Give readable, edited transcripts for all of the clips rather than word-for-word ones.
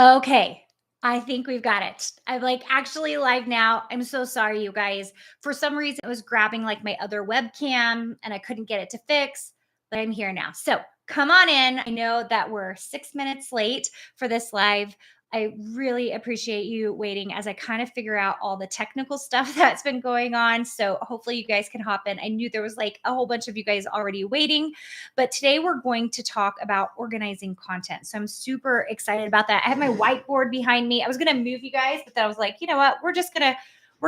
Okay. I think we've got it. I'm like actually live now. I'm so sorry, you guys. For some reason, it was grabbing like my other webcam and I couldn't get it to fix, but I'm here now. So come on in. I know that we're 6 minutes late for this live. I really appreciate you waiting as I kind of figure out all the technical stuff that's been going on. So hopefully you guys can hop in. I knew there was like a whole bunch of you guys already waiting. But today we're going to talk about organizing content. So I'm super excited about that. I have my whiteboard behind me. I was going to move you guys, but then I was like, you know what? We're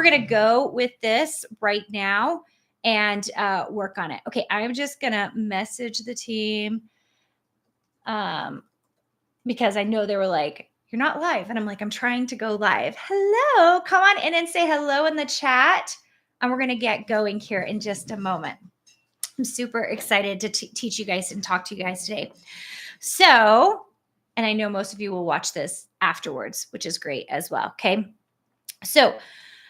going to go with this right now and work on it. Okay, I'm just going to message the team because I know they were like, you're not live. And I'm like, I'm trying to go live. Hello, come on in and say hello in the chat. And we're going to get going here in just a moment. I'm super excited to teach you guys and talk to you guys today. So, and I know most of you will watch this afterwards, which is great as well. Okay. So,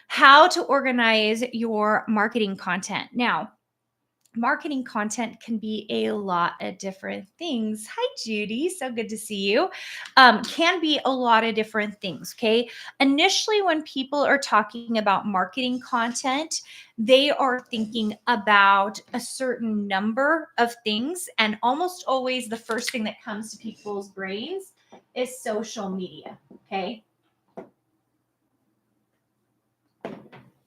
how to organize your marketing content. Now, marketing content can be a lot of different things. Hi, Judy. So good to see you. Can be a lot of different things. Okay. Initially, when people are talking about marketing content, they are thinking about a certain number of things. And almost always the first thing that comes to people's brains is social media. Okay.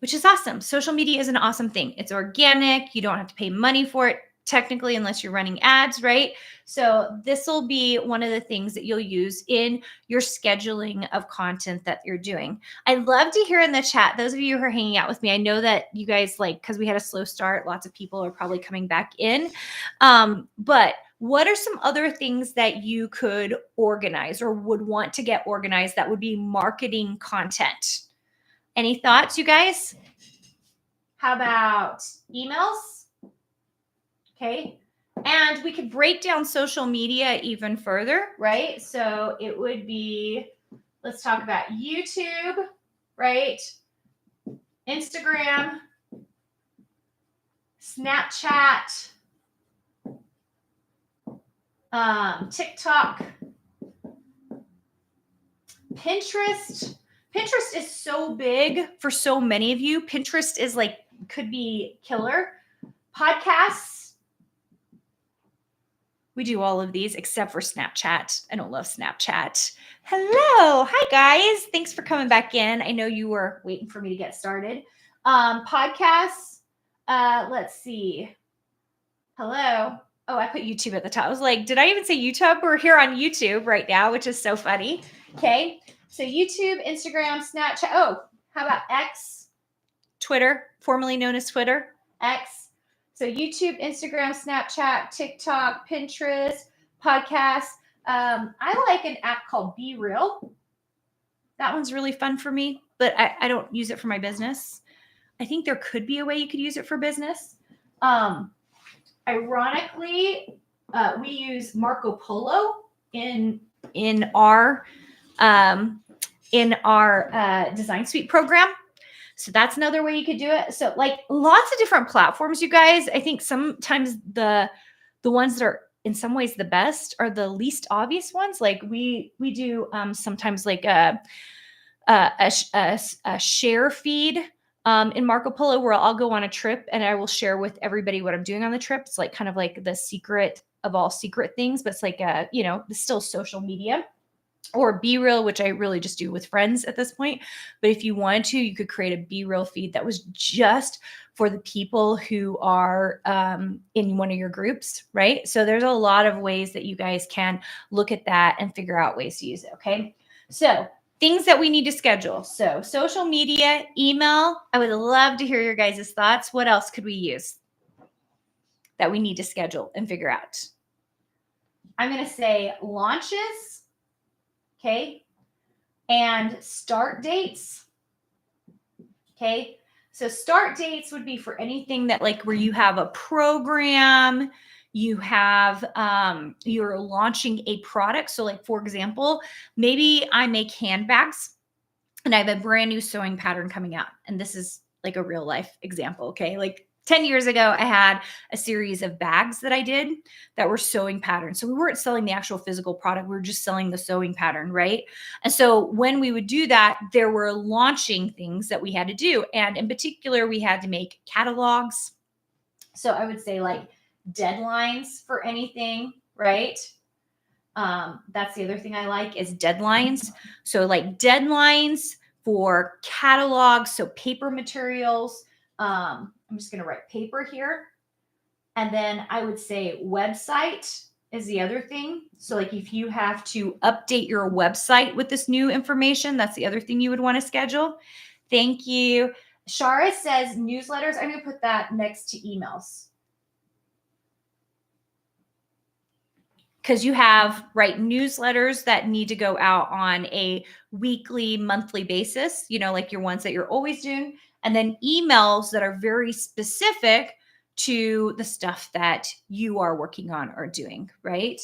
Which is awesome. Social media is an awesome thing. It's organic. You don't have to pay money for it technically unless you're running ads, right? So this will be one of the things that you'll use in your scheduling of content that you're doing. I'd love to hear in the chat, those of you who are hanging out with me, I know that you guys like, because we had a slow start, lots of people are probably coming back in. But what are some other things that you could organize or would want to get organized that would be marketing content? Any thoughts, you guys? How about emails? Okay. And we could break down social media even further, right? So it would be, let's talk about YouTube, right? Instagram, Snapchat, TikTok, Pinterest. Pinterest is so big for so many of you. Pinterest is like, could be killer. Podcasts. We do all of these except for Snapchat. I don't love Snapchat. Hello. Hi, guys. Thanks for coming back in. I know you were waiting for me to get started. Podcasts. Let's see. Hello. Oh, I put YouTube at the top. I was like, did I even say YouTube? We're here on YouTube right now, which is so funny. Okay. So YouTube, Instagram, Snapchat. Oh, how about X? Twitter, formerly known as Twitter. X. So YouTube, Instagram, Snapchat, TikTok, Pinterest, podcasts. I like an app called Be Real. That one's really fun for me, but I don't use it for my business. I think there could be a way you could use it for business. Ironically, we use Marco Polo in our design suite program. So that's another way you could do it. So like lots of different platforms, you guys. I think sometimes the ones that are in some ways the best are the least obvious ones. Like we do sometimes like a share feed in Marco Polo where I'll go on a trip and I will share with everybody what I'm doing on the trip. It's like kind of like the secret of all secret things, but it's like it's still social media. Or Be Real, which I really just do with friends at this point. But if you wanted to, you could create a Be Real feed that was just for the people who are in one of your groups, right? So there's a lot of ways that you guys can look at that and figure out ways to use it, okay? So things that we need to schedule. So social media, email. I would love to hear your guys' thoughts. What else could we use that we need to schedule and figure out? I'm going to say launches. Okay. And start dates. Okay. So start dates would be for anything that like where you have a program, you have, you're launching a product. So like, for example, maybe I make handbags and I have a brand new sewing pattern coming out. And this is like a real life example. Okay. Like 10 years ago, I had a series of bags that I did that were sewing patterns. So we weren't selling the actual physical product, we were just selling the sewing pattern, right? And so when we would do that, there were launching things that we had to do. And in particular, we had to make catalogs. So I would say like deadlines for anything, right? That's the other thing I like is deadlines. So like deadlines for catalogs, so paper materials. I'm just going to write paper here. And then I would say website is the other thing. So like if you have to update your website with this new information, that's the other thing you would want to schedule. Thank you. Shara says newsletters. I'm going to put that next to emails. Because you have, right, newsletters that need to go out on a weekly, monthly basis, like your ones that you're always doing, and then emails that are very specific to the stuff that you are working on or doing, right?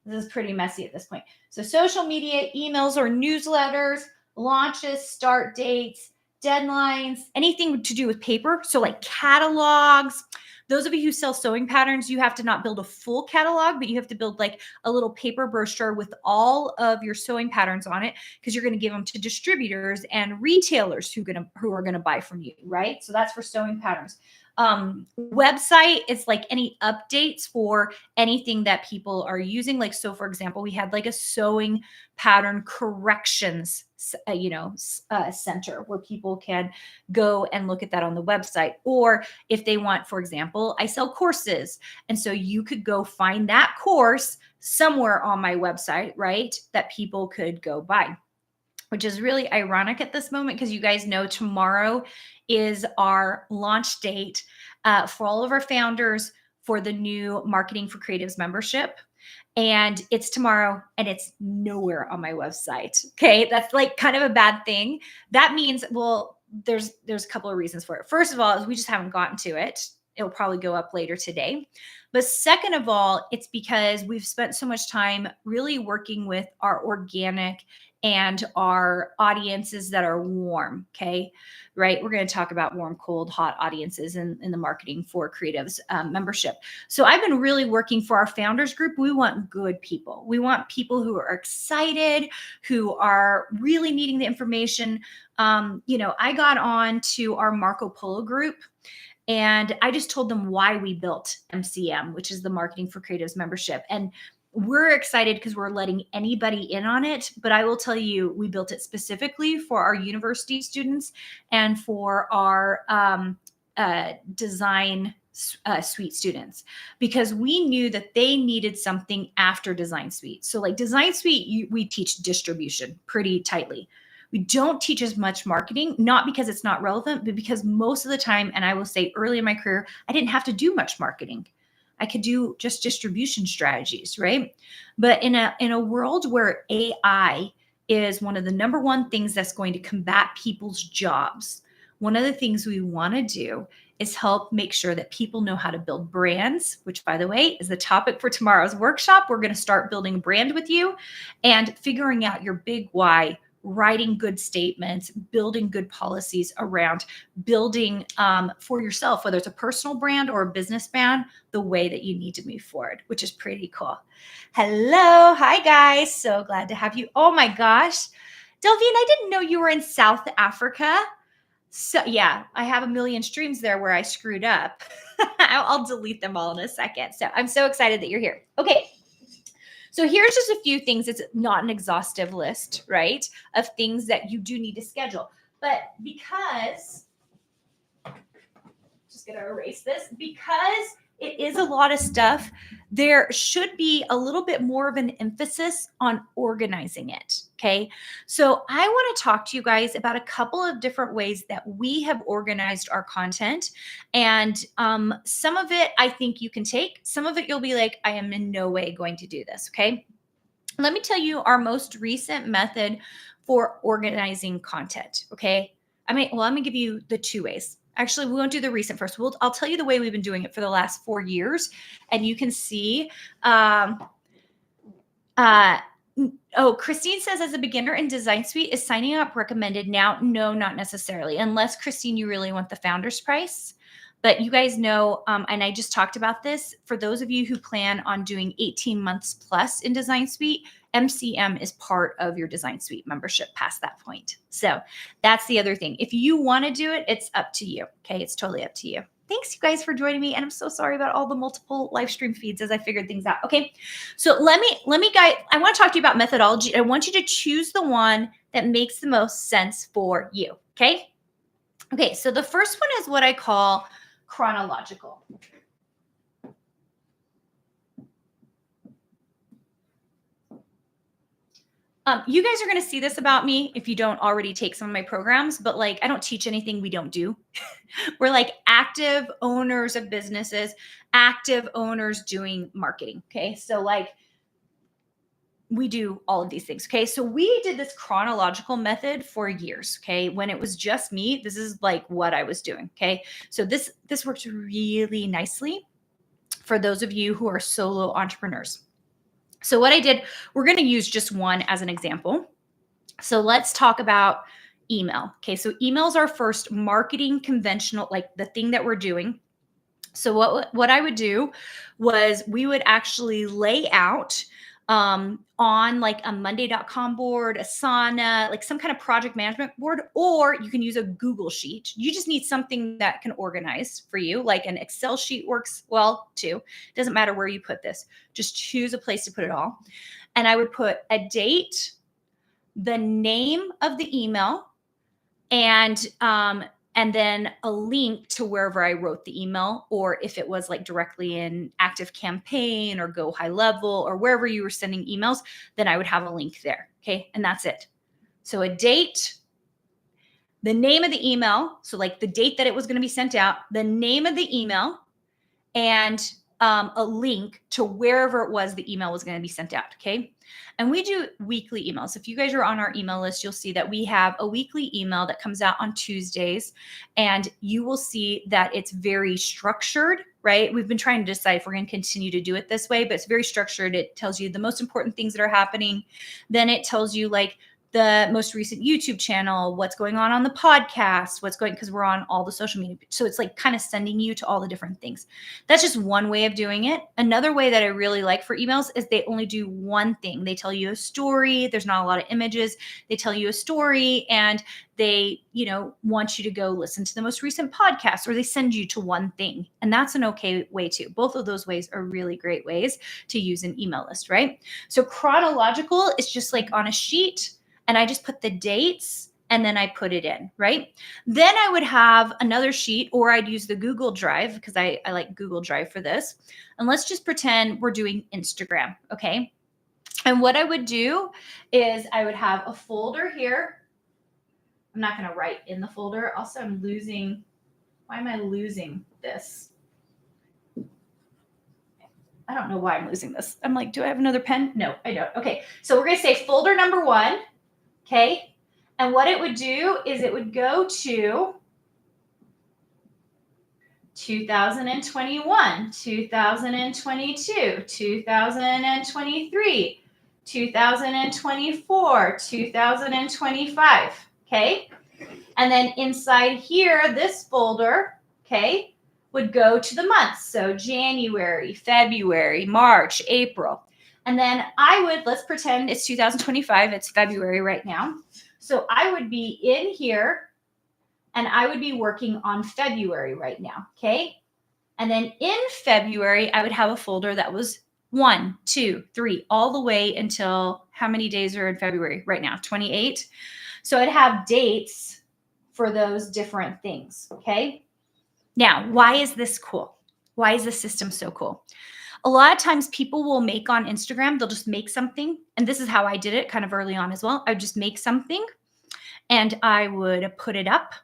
This is pretty messy at this point. So social media, emails or newsletters, launches, start dates, deadlines, anything to do with paper. So like catalogs. Those of you who sell sewing patterns, you have to not build a full catalog, but you have to build like a little paper brochure with all of your sewing patterns on it, because you're going to give them to distributors and retailers who are going to buy from you, right? So that's for sewing patterns. Website is like any updates for anything that people are using. Like, so for example, we had like a sewing pattern corrections, center where people can go and look at that on the website. Or if they want, for example, I sell courses. And so you could go find that course somewhere on my website, right? That people could go buy, which is really ironic at this moment because you guys know tomorrow is our launch date for all of our founders for the new Marketing for Creatives membership. And it's tomorrow and it's nowhere on my website. Okay. That's like kind of a bad thing. That means, well, there's a couple of reasons for it. First of all, is we just haven't gotten to it. It'll probably go up later today. But second of all, it's because we've spent so much time really working with our organic and our audiences that are warm. Okay. Right. We're going to talk about warm, cold, hot audiences in the Marketing for Creatives membership. So I've been really working for our founders group. We want good people. We want people who are excited, who are really needing the information. I got on to our Marco Polo group, and I just told them why we built MCM, which is the Marketing for Creatives membership. And we're excited because we're letting anybody in on it. But I will tell you, we built it specifically for our university students and for our design suite students, because we knew that they needed something after design suite. So like design suite, we teach distribution pretty tightly. We don't teach as much marketing, not because it's not relevant, but because most of the time, and I will say early in my career, I didn't have to do much marketing. I could do just distribution strategies, right? But in a world where AI is one of the number one things that's going to combat people's jobs, one of the things we want to do is help make sure that people know how to build brands, which, by the way, is the topic for tomorrow's workshop. We're going to start building a brand with you and figuring out your big why, writing good statements, building good policies around building for yourself, whether it's a personal brand or a business brand, the way that you need to move forward, which is pretty cool. Hello. Hi, guys. So glad to have you. Oh, my gosh. Delphine, I didn't know you were in South Africa. So yeah, I have a million streams there where I screwed up. I'll delete them all in a second. So I'm so excited that you're here. Okay. So here's just a few things. It's not an exhaustive list, right, of things that you do need to schedule. But because, just going to erase this, because it is a lot of stuff, there should be a little bit more of an emphasis on organizing it, okay? So I want to talk to you guys about a couple of different ways that we have organized our content. And some of it I think you can take. Some of it you'll be like, I am in no way going to do this, okay? Let me tell you our most recent method for organizing content, okay? I'm going to give you the two ways. Actually, we won't do the recent first. I'll tell you the way we've been doing it for the last 4 years. And you can see, Christine says, as a beginner in Design Suite, is signing up recommended now? No, not necessarily. Unless, Christine, you really want the founder's price. But you guys know, and I just talked about this, for those of you who plan on doing 18 months plus in Design Suite, MCM is part of your Design Suite membership past that point. So that's the other thing. If you want to do it, it's up to you. Okay. It's totally up to you. Thanks, you guys, for joining me. And I'm so sorry about all the multiple live stream feeds as I figured things out. Okay. So let me guide. I want to talk to you about methodology. I want you to choose the one that makes the most sense for you. Okay. Okay. So the first one is what I call chronological. You guys are going to see this about me if you don't already take some of my programs, but like I don't teach anything we don't do. We're like active owners of businesses, active owners doing marketing. Okay. So like we do all of these things. Okay. So we did this chronological method for years. Okay. When it was just me, this is like what I was doing. Okay. So this works really nicely for those of you who are solo entrepreneurs. So what I did, we're going to use just one as an example. So let's talk about email. Okay. So email is our first marketing conventional, like the thing that we're doing. So what I would do was we would actually lay out on like a monday.com board, Asana, like some kind of project management board, or you can use a Google sheet. You just need something that can organize for you. Like an Excel sheet works well too. Doesn't matter where you put this. Just choose a place to put it all. And I would put a date, the name of the email, and then a link to wherever I wrote the email, or if it was like directly in ActiveCampaign or Go High Level or wherever you were sending emails, then I would have a link there. Okay. And that's it. So a date, the name of the email. So like the date that it was going to be sent out, the name of the email, and a link to wherever it was the email was going to be sent out. Okay. And we do weekly emails. If you guys are on our email list, you'll see that we have a weekly email that comes out on Tuesdays, and you will see that it's very structured, right? We've been trying to decide if we're going to continue to do it this way, but it's very structured. It tells you the most important things that are happening. Then it tells you like the most recent YouTube channel, what's going on the podcast, because we're on all the social media. So it's like kind of sending you to all the different things. That's just one way of doing it. Another way that I really like for emails is they only do one thing. They tell you a story. There's not a lot of images. They tell you a story, and they, want you to go listen to the most recent podcast, or they send you to one thing. And that's an okay way too. Both of those ways are really great ways to use an email list, right? So chronological is just like on a sheet, and I just put the dates and then I put it in, right? Then I would have another sheet, or I'd use the Google Drive because I like Google Drive for this. And let's just pretend we're doing Instagram, okay? And what I would do is I would have a folder here. I'm not going to write in the folder. Also, why am I losing this? I don't know why I'm losing this. I'm like, do I have another pen? No, I don't. Okay, so we're going to say folder number 1. Okay. And what it would do is it would go to 2021, 2022, 2023, 2024, 2025. Okay. And then inside here, this folder, okay, would go to the months. So January, February, March, April. And then let's pretend it's 2025. It's February right now. So I would be in here and I would be working on February right now. Okay. And then in February, I would have a folder that was 1, 2, 3, all the way until how many days are in February right now? 28. So I'd have dates for those different things. Okay. Now, why is this cool? Why is this system so cool? A lot of times people will make on Instagram, they'll just make something. And this is how I did it kind of early on as well. I would just make something and I would put it up.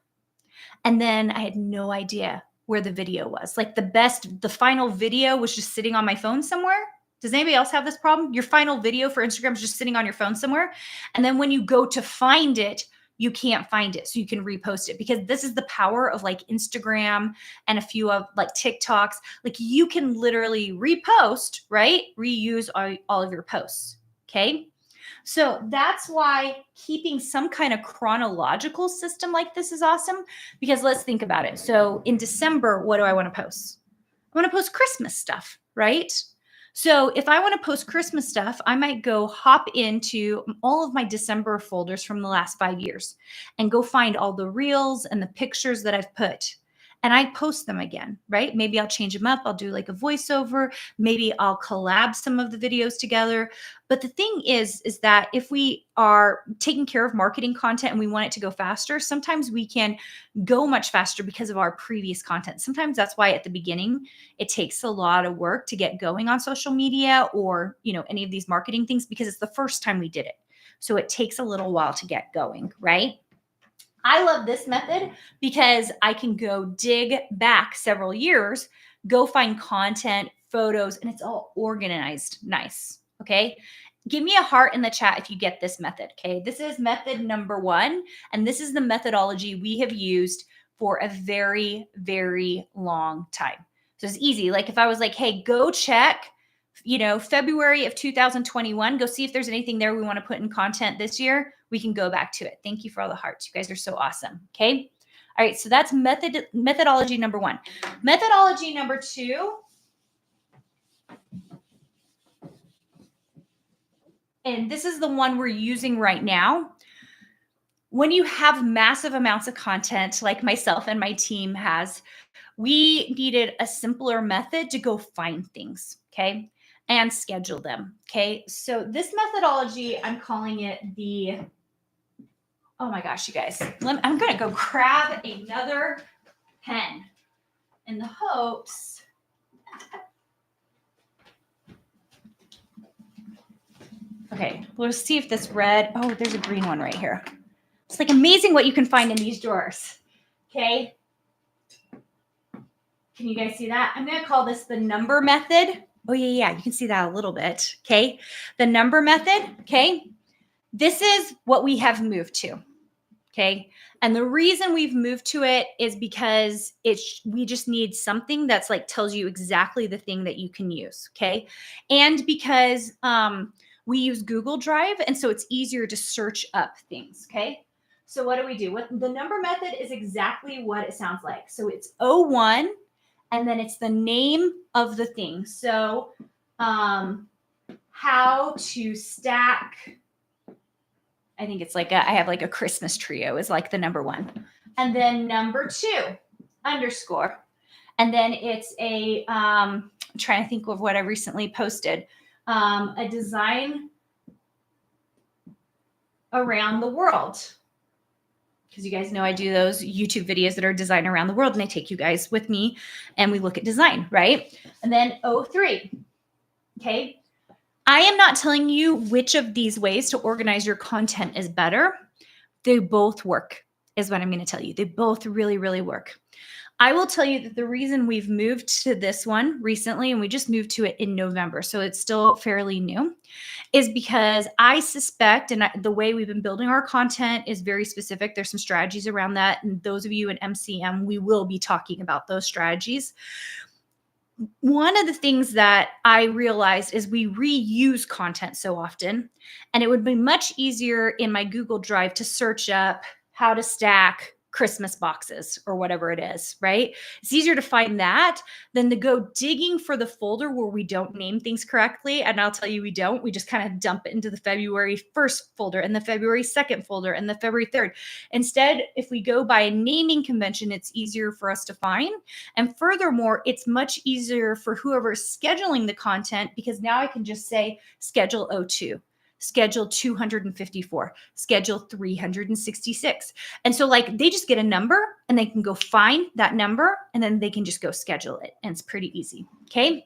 And then I had no idea where the video was. Like the final video was just sitting on my phone somewhere. Does anybody else have this problem? Your final video for Instagram is just sitting on your phone somewhere. And then when you go to find it, you can't find it. So you can repost it, because this is the power of like Instagram and a few of like TikToks. Like you can literally repost, right? Reuse all of your posts. Okay. So that's why keeping some kind of chronological system like this is awesome, because let's think about it. So in December, what do I want to post? I want to post Christmas stuff, right? So if I want to post Christmas stuff, I might go hop into all of my December folders from the last 5 years and go find all the reels and the pictures that I've put. And I post them again, right? Maybe I'll change them up. I'll do like a voiceover. Maybe I'll collab some of the videos together. But the thing is that if we are taking care of marketing content and we want it to go faster, sometimes we can go much faster because of our previous content. Sometimes that's why at the beginning it takes a lot of work to get going on social media or, any of these marketing things because it's the first time we did it. So it takes a little while to get going, right? I love this method because I can go dig back several years, go find content, photos, and it's all organized nice. Okay. Give me a heart in the chat if you get this method. Okay. This is method number 1. And this is the methodology we have used for a very, very long time. So it's easy. Like if I was like, hey, go check, February of 2021, go see if there's anything there we want to put in content this year. We can go back to it. Thank you for all the hearts. You guys are so awesome. Okay. All right. So that's methodology number 1. Methodology number 2. And this is the one we're using right now. When you have massive amounts of content like myself and my team has, we needed a simpler method to go find things. Okay. And schedule them. Okay. So this methodology, I'm calling it oh my gosh, you guys, I'm going to go grab another pen in the hopes. Okay. Let's see if this red, there's a green one right here. It's like amazing what you can find in these drawers. Okay. Can you guys see that? I'm going to call this the number method. Oh, yeah. You can see that a little bit. Okay. The number method. Okay. This is what we have moved to. Okay. And the reason we've moved to it is because we just need something that's like tells you exactly the thing that you can use. Okay. And because we use Google Drive. And so it's easier to search up things. Okay. So what do? The number method is exactly what it sounds like. So it's 01. And then it's the name of the thing. So how to stack, I think it's like I have like a Christmas trio is like the number 1. And then number 2, underscore. And then it's I'm trying to think of what I recently posted. A design around the world. Because you guys know I do those YouTube videos that are design around the world and I take you guys with me and we look at design, right? And then 03. Okay. I am not telling you which of these ways to organize your content is better. They both work, is what I'm going to tell you. They both really, really work. I will tell you that the reason we've moved to this one recently, and we just moved to it in November, so it's still fairly new, is because I suspect, and the way we've been building our content is very specific. There's some strategies around that. And those of you in MCM, we will be talking about those strategies. One of the things that I realized is we reuse content so often, and it would be much easier in my Google Drive to search up how to stack Christmas boxes or whatever it is, right? It's easier to find that than to go digging for the folder where we don't name things correctly. And I'll tell you, we don't. We just kind of dump it into the February 1st folder and the February 2nd folder and the February 3rd. Instead, if we go by a naming convention, it's easier for us to find. And furthermore, it's much easier for whoever's scheduling the content because now I can just say schedule 02. Schedule 254, schedule 366. And so like they just get a number and they can go find that number and then they can just go schedule it. And it's pretty easy. Okay.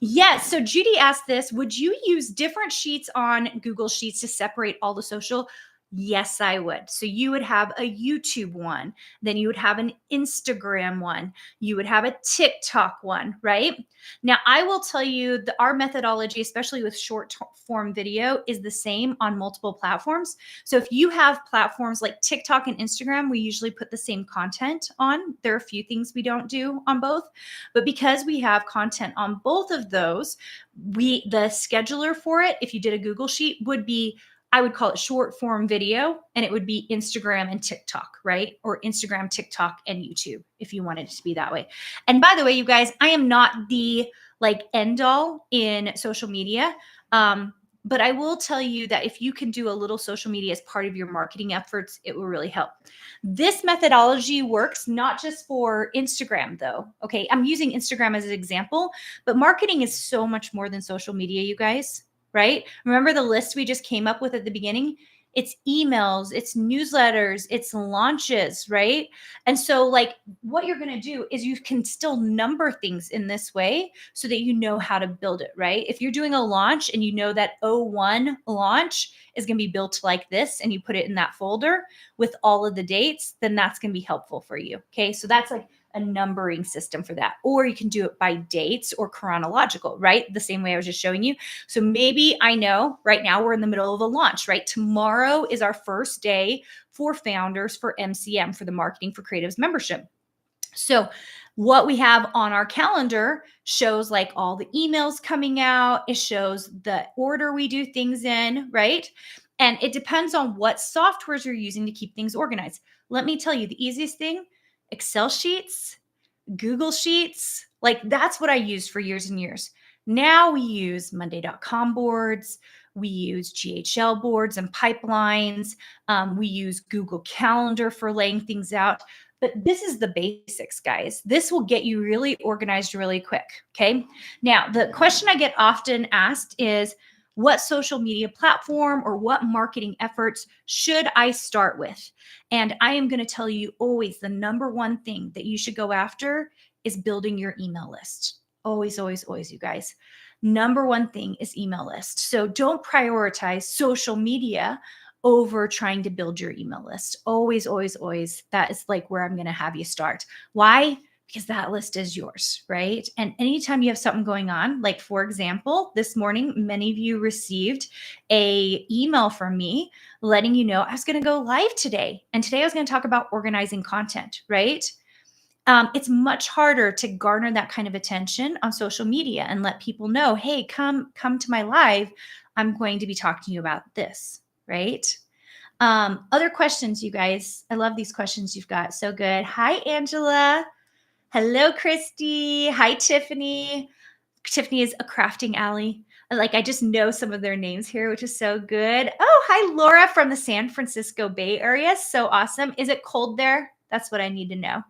Yes. So Judy asked this, would you use different sheets on Google Sheets to separate all the social? Yes, I would. So you would have a YouTube one, then you would have an Instagram one, you would have a TikTok one, right? Now, I will tell you that our methodology, especially with form video, is the same on multiple platforms. So if you have platforms like TikTok and Instagram, we usually put the same content on. There are a few things we don't do on both, but because we have content on both of those, the scheduler for it, if you did a Google Sheet, would be, I would call it short form video, and it would be Instagram and TikTok, right? Or Instagram, TikTok, and YouTube if you wanted it to be that way. And by the way, you guys, I am not the like end all in social media. But I will tell you that if you can do a little social media as part of your marketing efforts, it will really help. This methodology works not just for Instagram, though. Okay. I'm using Instagram as an example, but marketing is so much more than social media, you guys, right? Remember the list we just came up with at the beginning? It's emails, it's newsletters, it's launches, right? And so, like, what you're going to do is you can still number things in this way so that you know how to build it, right? If you're doing a launch and you know that O1 launch is going to be built like this and you put it in that folder with all of the dates, then that's going to be helpful for you. Okay. So that's like a numbering system for that. Or you can do it by dates or chronological, right? The same way I was just showing you. So maybe I know right now we're in the middle of a launch, right? Tomorrow is our first day for founders for MCM, for the Marketing for Creatives membership. So what we have on our calendar shows like all the emails coming out. It shows the order we do things in, right? And it depends on what softwares you're using to keep things organized. Let me tell you, the easiest thing, Excel sheets, Google Sheets, like that's what I used for years and years. Now we use Monday.com boards. We use GHL boards and pipelines. We use Google Calendar for laying things out. But this is the basics, guys. This will get you really organized really quick. Okay. Now, the question I get often asked is, what social media platform or what marketing efforts should I start with? And I am going to tell you always the number one thing that you should go after is building your email list. Always, always, always, you guys. Number one thing is email list. So don't prioritize social media over trying to build your email list. Always, always, always. That is like where I'm going to have you start. Why? Because that list is yours, right? And anytime you have something going on, like for example, this morning, many of you received a email from me letting you know I was going to go live today. And today I was going to talk about organizing content, right? It's much harder to garner that kind of attention on social media and let people know, hey, come to my live. I'm going to be talking to you about this, right? Other questions, you guys. I love these questions you've got. So good. Hi, Angela. Hello, Christy. Hi, Tiffany. Tiffany is a crafting alley. Like, I just know some of their names here, which is so good. Oh, hi, Laura from the San Francisco Bay Area. So awesome. Is it cold there? That's what I need to know.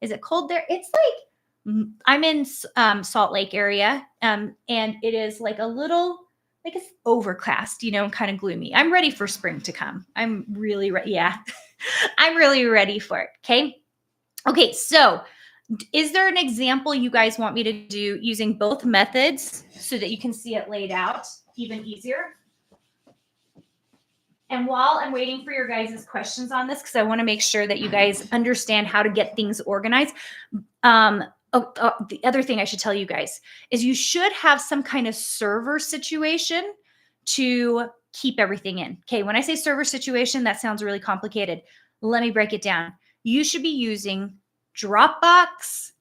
Is it cold there? It's like, I'm in Salt Lake area, and it is like a little, like it's overcast, kind of gloomy. I'm ready for spring to come. I'm really ready. Yeah, I'm really ready for it. Okay, so is there an example you guys want me to do using both methods so that you can see it laid out even easier? And while I'm waiting for your guys' questions on this, because I want to make sure that you guys understand how to get things organized. The other thing I should tell you guys is you should have some kind of server situation to keep everything in. Okay, when I say server situation, that sounds really complicated. Let me break it down. You should be using Dropbox,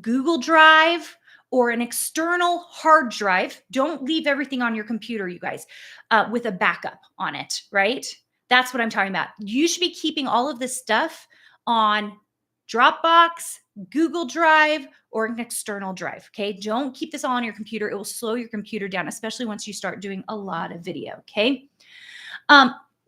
Google Drive, or an external hard drive. Don't leave everything on your computer, you guys, with a backup on it, right? That's what I'm talking about. You should be keeping all of this stuff on Dropbox, Google Drive, or an external drive, okay? Don't keep this all on your computer. It will slow your computer down, especially once you start doing a lot of video, okay?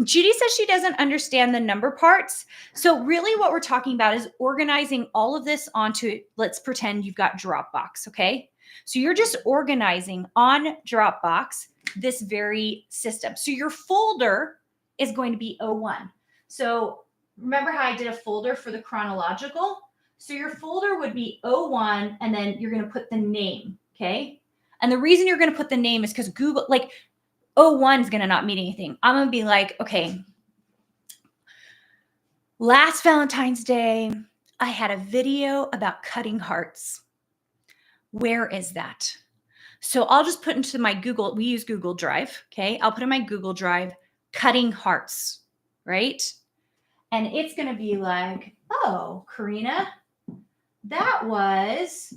Judy says she doesn't understand the number parts. So really what we're talking about is organizing all of this onto, let's pretend you've got Dropbox, okay? So you're just organizing on Dropbox this very system. So your folder is going to be O1. So remember how I did a folder for the chronological? So your folder would be O1, and then you're going to put the name, okay? And the reason you're going to put the name is because Google, like, O1 is going to not mean anything. I'm going to be like, okay, Last Valentine's Day, I had a video about cutting hearts. Where is that? So I'll just put into my Google, we use Google Drive. Okay. I'll put in my Google Drive cutting hearts, right? And it's going to be like, oh, Karina, that was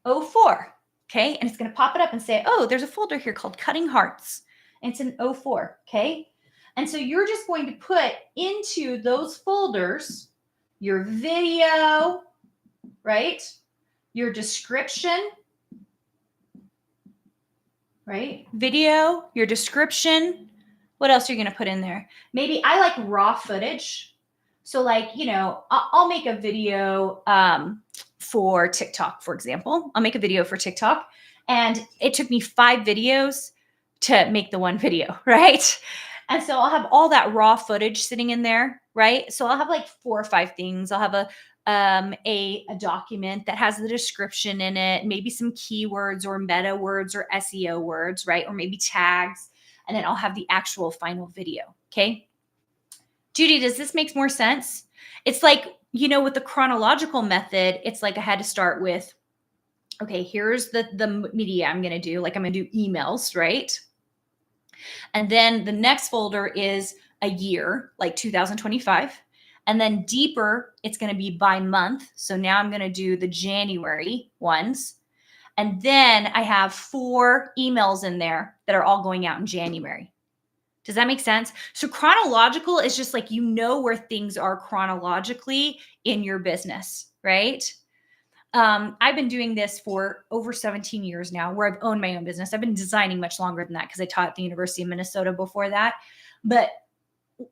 04. Okay. And it's going to pop it up and say, oh, there's a folder here called cutting hearts. And it's in 04. Okay. And so you're just going to put into those folders your video, right? Your description, right? Video, your description. What else are you going to put in there? Maybe I like raw footage. So like, I'll make a video for TikTok, for example. I'll make a video for TikTok. And it took me 5 videos to make the one video, right? And so I'll have all that raw footage sitting in there, right? So I'll have like 4 or 5 things. I'll have a document that has the description in it, maybe some keywords or meta words or SEO words, right? Or maybe tags. And then I'll have the actual final video. Okay. Judy, does this make more sense? It's like, with the chronological method, it's like I had to start with, okay, here's the media I'm going to do. Like I'm going to do emails, right? And then the next folder is a year, like 2025. And then deeper, it's going to be by month. So now I'm going to do the January ones. And then I have 4 emails in there that are all going out in January. Does that make sense? So chronological is just like, where things are chronologically in your business, right? I've been doing this for over 17 years now, where I've owned my own business. I've been designing much longer than that because I taught at the University of Minnesota before that. But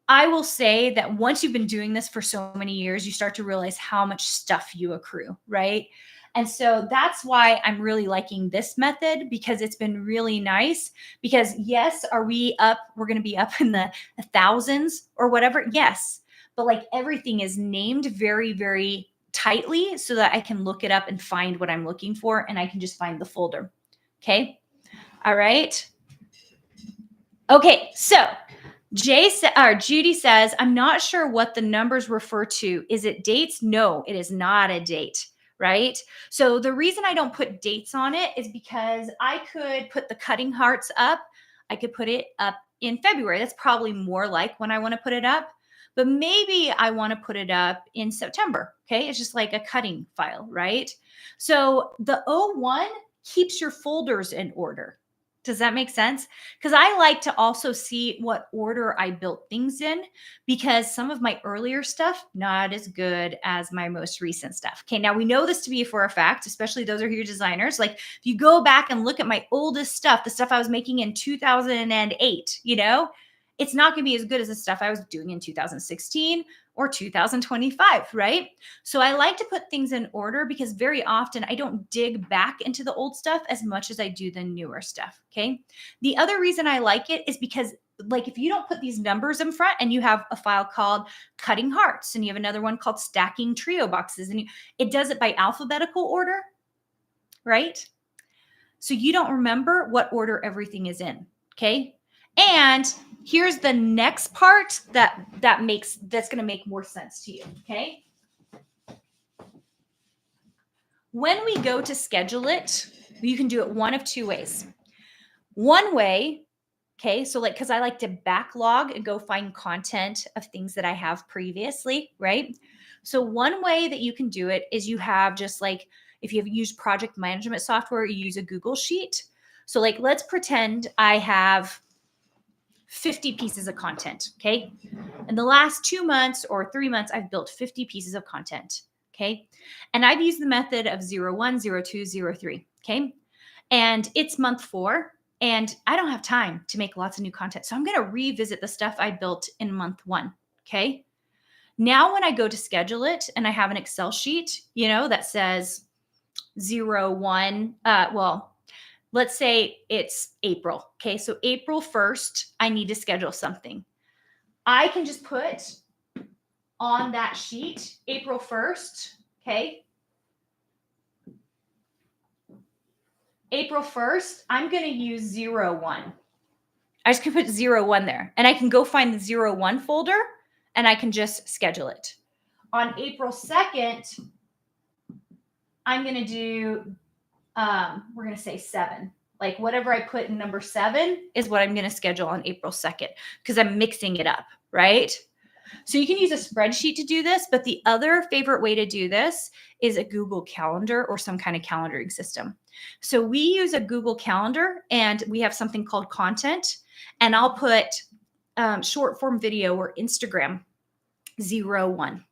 I will say that once you've been doing this for so many years, you start to realize how much stuff you accrue, right? And so that's why I'm really liking this method, because it's been really nice. Because yes, are we up? We're going to be up in the thousands or whatever. Yes. But like everything is named very, very tightly so that I can look it up and find what I'm looking for. And I can just find the folder. Okay. All right. Okay. So Judy says, I'm not sure what the numbers refer to. Is it dates? No, it is not a date, right? So the reason I don't put dates on it is because I could put the cutting hearts up. I could put it up in February. That's probably more like when I want to put it up. But maybe I want to put it up in September. Okay. It's just like a cutting file, right? So the 01 keeps your folders in order. Does that make sense? Because I like to also see what order I built things in, because some of my earlier stuff, not as good as my most recent stuff. Okay, now we know this to be for a fact, especially those are your designers. Like if you go back and look at my oldest stuff, the stuff I was making in 2008, it's not going to be as good as the stuff I was doing in 2016 or 2025, right? So I like to put things in order because very often I don't dig back into the old stuff as much as I do the newer stuff, okay? The other reason I like it is because like if you don't put these numbers in front and you have a file called cutting hearts and you have another one called stacking trio boxes and it does it by alphabetical order, right? So you don't remember what order everything is in, okay? And here's the next part that's going to make more sense to you, okay? When we go to schedule it, you can do it one of 2 ways. One way, okay, so like, because I like to backlog and go find content of things that I have previously, right? So one way that you can do it is you have just like, if you have used project management software, you use a Google Sheet. So like, let's pretend I have 50 pieces of content, okay? In the last 2 months or 3 months, I've built 50 pieces of content, okay? And I've used the method of 01, 02, 03, okay? And it's month 4, and I don't have time to make lots of new content. So I'm going to revisit the stuff I built in month 1, okay? Now when I go to schedule it and I have an Excel sheet, that says 01, let's say it's April. Okay. So April 1st, I need to schedule something. I can just put on that sheet, April 1st. Okay. April 1st, I'm going to use 01. I just can put 01 there, and I can go find the 01 folder and I can just schedule it. On April 2nd, I'm going to do, we're going to say 7. Like whatever I put in number 7 is what I'm going to schedule on April 2nd because I'm mixing it up, right? So you can use a spreadsheet to do this, but the other favorite way to do this is a Google Calendar or some kind of calendaring system. So we use a Google Calendar and we have something called content, and I'll put short form video or Instagram 01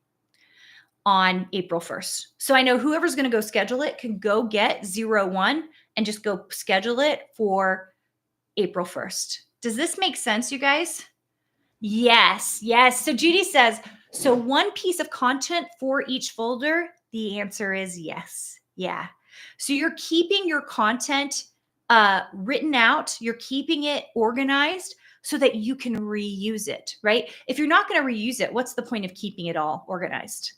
on April 1st. So I know whoever's going to go schedule it can go get 01 and just go schedule it for April 1st. Does this make sense, you guys? Yes, yes. So Judy says, so one piece of content for each folder? The answer is yes. Yeah. So you're keeping your content written out, you're keeping it organized so that you can reuse it, right? If you're not going to reuse it, what's the point of keeping it all organized?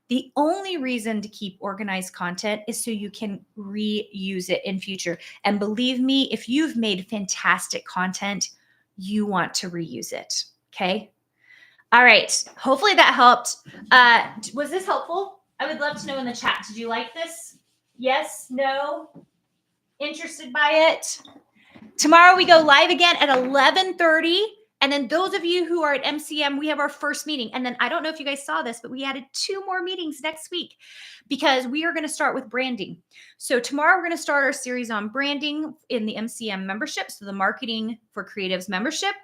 The only reason to keep organized content is so you can reuse it in future. And believe me, if you've made fantastic content, you want to reuse it. Okay. All right. Hopefully that helped. Was this helpful? I would love to know in the chat. Did you like this? Yes? No? Interested by it? Tomorrow we go live again at 11:30. And then those of you who are at MCM, we have our first meeting. And then I don't know if you guys saw this, but we added 2 more meetings next week because we are going to start with branding. So tomorrow we're going to start our series on branding in the MCM membership. So the Marketing for Creatives membership.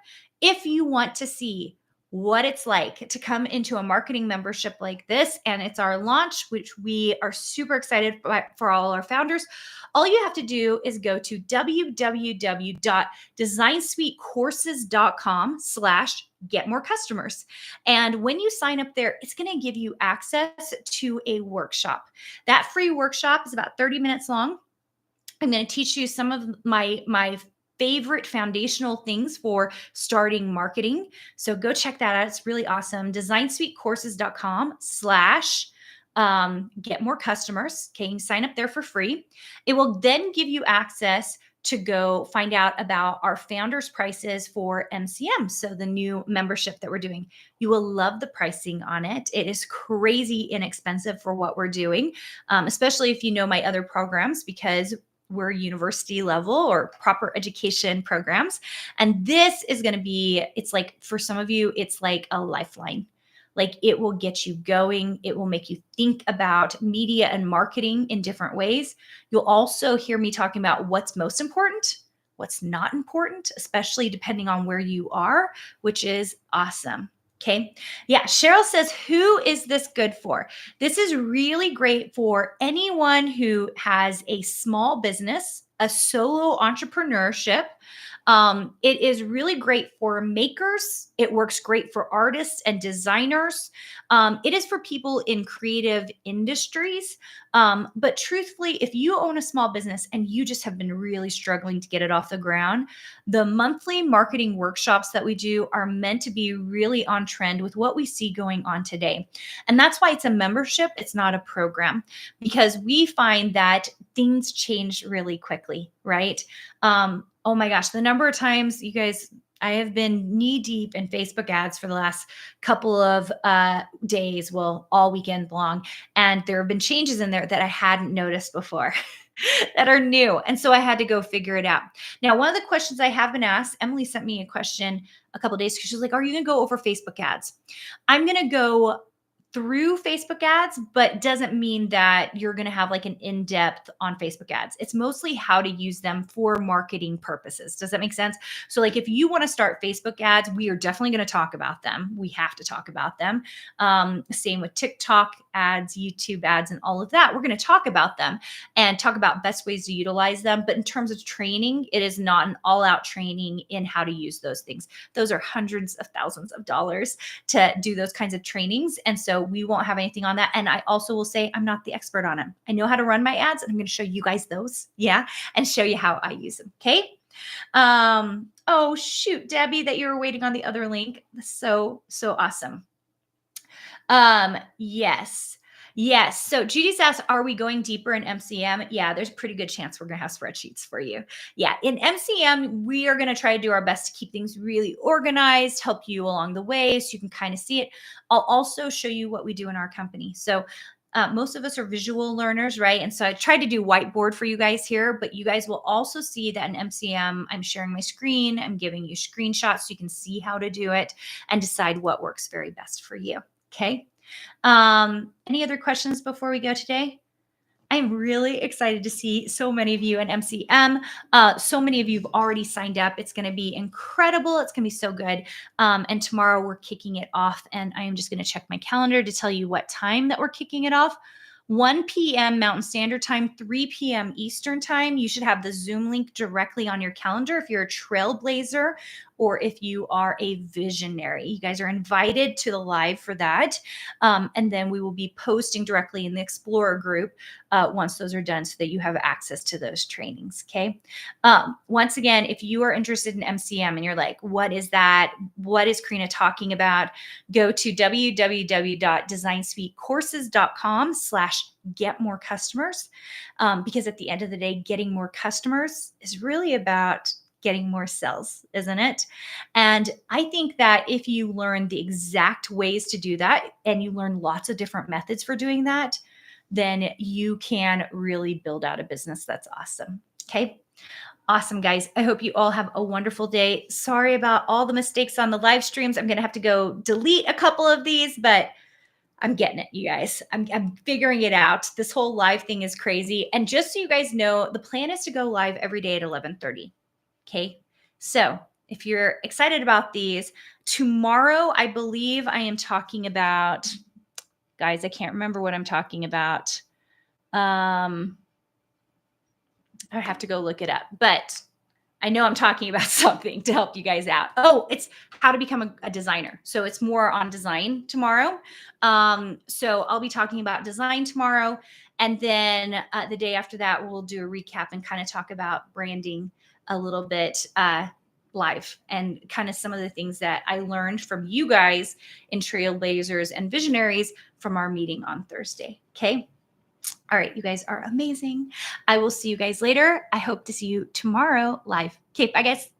If you want to see what it's like to come into a marketing membership like this, and it's our launch, which we are super excited for all our founders, all you have to do is go to www.designsuitecourses.com/get-more-customers. And when you sign up there, it's going to give you access to a workshop. That free workshop is about 30 minutes long. I'm going to teach you some of my favorite foundational things for starting marketing. So go check that out. It's really awesome. designsuitecourses.com/get-more-customers. Okay, you can sign up there for free. It will then give you access to go find out about our founders prices for MCM. So the new membership that we're doing, you will love the pricing on it. It is crazy inexpensive for what we're doing, especially if you know my other programs, because we're university level or proper education programs. And this is going to be, it's like, for some of you, it's like a lifeline. Like it will get you going. It will make you think about media and marketing in different ways. You'll also hear me talking about what's most important, what's not important, especially depending on where you are, which is awesome. Okay. Yeah. Cheryl says, who is this good for? This is really great for anyone who has a small business, a solo entrepreneurship. It is really great for makers. It works great for artists and designers. It is for people in creative industries. But truthfully, if you own a small business and you just have been really struggling to get it off the ground, the monthly marketing workshops that we do are meant to be really on trend with what we see going on today. And that's why it's a membership. It's not a program, because we find that things change really quickly, right? Oh my gosh, the number of times, you guys, I have been knee deep in Facebook ads for the last couple of days, well, all weekend long. And there have been changes in there that I hadn't noticed before that are new. And so I had to go figure it out. Now, one of the questions I have been asked, Emily sent me a question a couple of days because she's like, are you going to go over Facebook ads? I'm going to go through Facebook ads, but doesn't mean that you're going to have like an in-depth on Facebook ads. It's mostly how to use them for marketing purposes. Does that make sense? So like if you want to start Facebook ads, we are definitely going to talk about them. We have to talk about them. Same with TikTok ads, YouTube ads, and all of that. We're going to talk about them and talk about best ways to utilize them. But in terms of training, it is not an all-out training in how to use those things. Those are hundreds of thousands of dollars to do those kinds of trainings. And so we won't have anything on that. And I also will say I'm not the expert on them. I know how to run my ads, and I'm going to show you guys those. Yeah. And show you how I use them. Okay. Oh shoot, Debbie, that you were waiting on the other link. So awesome. Yes. Yes. So Judy's asked, are we going deeper in MCM? Yeah, there's a pretty good chance we're going to have spreadsheets for you. Yeah. In MCM, we are going to try to do our best to keep things really organized, help you along the way so you can kind of see it. I'll also show you what we do in our company. So most of us are visual learners, right? And so I tried to do whiteboard for you guys here, but you guys will also see that in MCM, I'm sharing my screen. I'm giving you screenshots so you can see how to do it and decide what works very best for you. Okay. Any other questions before we go today? I'm really excited to see so many of you in MCM. So many of you have already signed up. It's going to be incredible. It's going to be so good. And tomorrow we're kicking it off. And I am just going to check my calendar to tell you what time that we're kicking it off. 1 p.m. Mountain Standard Time, 3 p.m. Eastern Time. You should have the Zoom link directly on your calendar if you're a trailblazer or if you are a visionary. You guys are invited to the live for that. And then we will be posting directly in the Explorer group once those are done so that you have access to those trainings. Okay. Once again, if you are interested in MCM and you're like, what is that? What is Karina talking about? Go to www.designsuitecourses.com/get more customers. Because at the end of the day, getting more customers is really about getting more sales, isn't it? And I think that if you learn the exact ways to do that and you learn lots of different methods for doing that, then you can really build out a business that's awesome. Okay. Awesome, guys. I hope you all have a wonderful day. Sorry about all the mistakes on the live streams. I'm going to have to go delete a couple of these, but I'm getting it, you guys. I'm figuring it out. This whole live thing is crazy. And just so you guys know, the plan is to go live every day at 11:30. Okay. So if you're excited about these, tomorrow, I believe I am talking about, guys, I can't remember what I'm talking about. I have to go look it up, but I know I'm talking about something to help you guys out. Oh, it's how to become a designer. So it's more on design tomorrow. So I'll be talking about design tomorrow. And then the day after that, we'll do a recap and kind of talk about branding a little bit live and kind of some of the things that I learned from you guys in Trailblazers and Visionaries from our meeting on Thursday. Okay. All right, you guys are amazing. I will see you guys later. I hope to see you tomorrow live. Okay, bye guys.